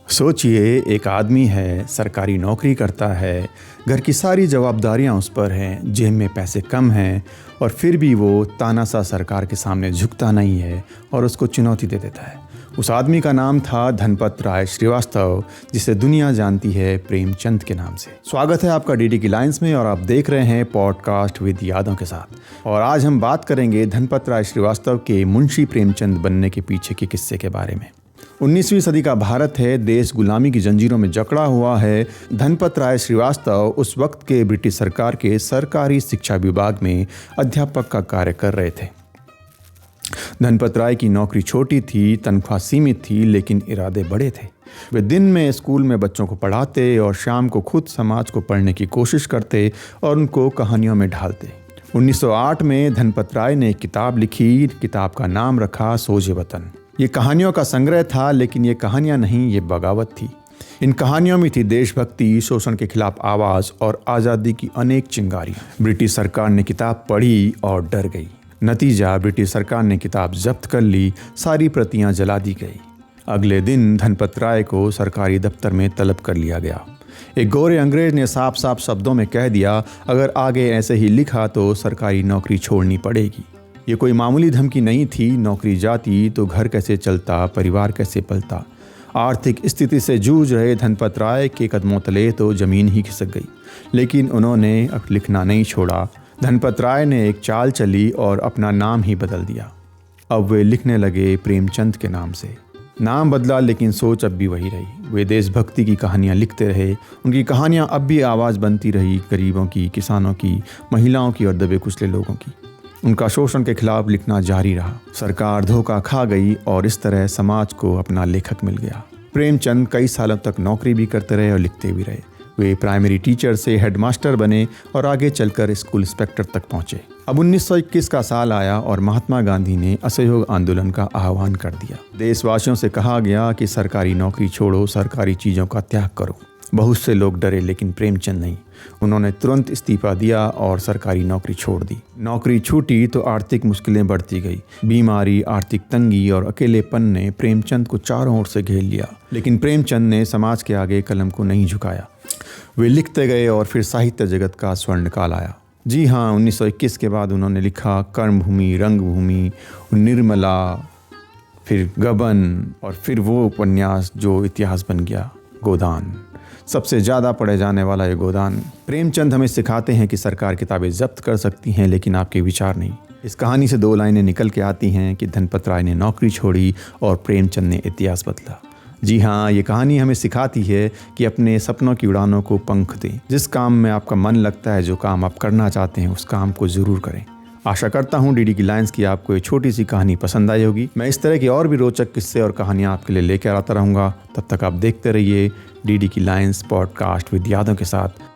सोचिए, एक आदमी है, सरकारी नौकरी करता है, घर की सारी जवाबदारियां उस पर हैं, जेब में पैसे कम हैं और फिर भी वो तानाशाह सरकार के सामने झुकता नहीं है और उसको चुनौती दे देता है। उस आदमी का नाम था धनपत राय श्रीवास्तव, जिसे दुनिया जानती है प्रेमचंद के नाम से। स्वागत है आपका डीडी की लाइन्स में और आप देख रहे हैं पॉडकास्ट विद यादों के साथ। और आज हम बात करेंगे धनपत राय श्रीवास्तव के मुंशी प्रेमचंद बनने के पीछे के किस्से के बारे में। 19वीं सदी का भारत है, देश गुलामी की जंजीरों में जकड़ा हुआ है। धनपत राय श्रीवास्तव उस वक्त के ब्रिटिश सरकार के सरकारी शिक्षा विभाग में अध्यापक का कार्य कर रहे थे। धनपत राय की नौकरी छोटी थी, तनख्वाह सीमित थी, लेकिन इरादे बड़े थे। वे दिन में स्कूल में बच्चों को पढ़ाते और शाम को खुद समाज को पढ़ने की कोशिश करते और उनको कहानियों में ढालते। 1908 में धनपत राय ने एक किताब लिखी। किताब का नाम रखा सोझे वतन। ये कहानियों का संग्रह था, लेकिन ये कहानियां नहीं, ये बगावत थी। इन कहानियों में थी देशभक्ति, शोषण के खिलाफ आवाज़ और आज़ादी की अनेक चिंगारियां। ब्रिटिश सरकार ने किताब पढ़ी और डर गई। नतीजा, ब्रिटिश सरकार ने किताब जब्त कर ली, सारी प्रतियां जला दी गई। अगले दिन धनपत राय को सरकारी दफ्तर में तलब कर लिया गया। एक गोरे अंग्रेज ने साफ साफ शब्दों में कह दिया, अगर आगे ऐसे ही लिखा तो सरकारी नौकरी छोड़नी पड़ेगी। ये कोई मामूली धमकी नहीं थी। नौकरी जाती तो घर कैसे चलता, परिवार कैसे पलता। आर्थिक स्थिति से जूझ रहे धनपत राय के कदमों तले तो ज़मीन ही खिसक गई, लेकिन उन्होंने अब लिखना नहीं छोड़ा। धनपत राय ने एक चाल चली और अपना नाम ही बदल दिया। अब वे लिखने लगे प्रेमचंद के नाम से। नाम बदला, लेकिन सोच अब भी वही रही। वे देशभक्ति की कहानियाँ लिखते रहे। उनकी कहानियाँ अब भी आवाज़ बनती रही, गरीबों की, किसानों की, महिलाओं की और दबे कुचले लोगों की। उनका शोषण के खिलाफ लिखना जारी रहा। सरकार धोखा खा गई और इस तरह समाज को अपना लेखक मिल गया। प्रेमचंद कई सालों तक नौकरी भी करते रहे और लिखते भी रहे। वे प्राइमरी टीचर से हेडमास्टर बने और आगे चलकर स्कूल इंस्पेक्टर तक पहुंचे। अब 1921 का साल आया और महात्मा गांधी ने असहयोग आंदोलन का आह्वान कर दिया। देशवासियों से कहा गया कि सरकारी नौकरी छोड़ो, सरकारी चीज़ों का त्याग करो। बहुत से लोग डरे, लेकिन प्रेमचंद नहीं। उन्होंने तुरंत इस्तीफा दिया और सरकारी नौकरी छोड़ दी। नौकरी छूटी तो आर्थिक मुश्किलें बढ़ती गई। बीमारी, आर्थिक तंगी और अकेलेपन ने प्रेमचंद को चारों ओर से घेर लिया, लेकिन प्रेमचंद ने समाज के आगे कलम को नहीं झुकाया। वे लिखते गए और फिर साहित्य जगत का स्वर्णकाल आया। जी हाँ, 1921 के बाद उन्होंने लिखा कर्मभूमि, रंगभूमि, निर्मला, फिर गबन और फिर वो उपन्यास जो इतिहास बन गया, गोदान। सबसे ज़्यादा पढ़े जाने वाला ये गोदान। प्रेमचंद हमें सिखाते हैं कि सरकार किताबें जब्त कर सकती हैं, लेकिन आपके विचार नहीं। इस कहानी से दो लाइनें निकल के आती हैं कि धनपत राय ने नौकरी छोड़ी और प्रेमचंद ने इतिहास बदला। जी हाँ, ये कहानी हमें सिखाती है कि अपने सपनों की उड़ानों को पंख दें। जिस काम में आपका मन लगता है, जो काम आप करना चाहते हैं, उस काम को ज़रूर करें। आशा करता हूँ डीडी की लाइन्स की आपको ये छोटी सी कहानी पसंद आई होगी। मैं इस तरह की और भी रोचक किस्से और कहानियाँ आपके लिए लेकर आता रहूँगा। तब तक आप देखते रहिए डीडी की लाइन्स पॉडकास्ट विद यादों के साथ।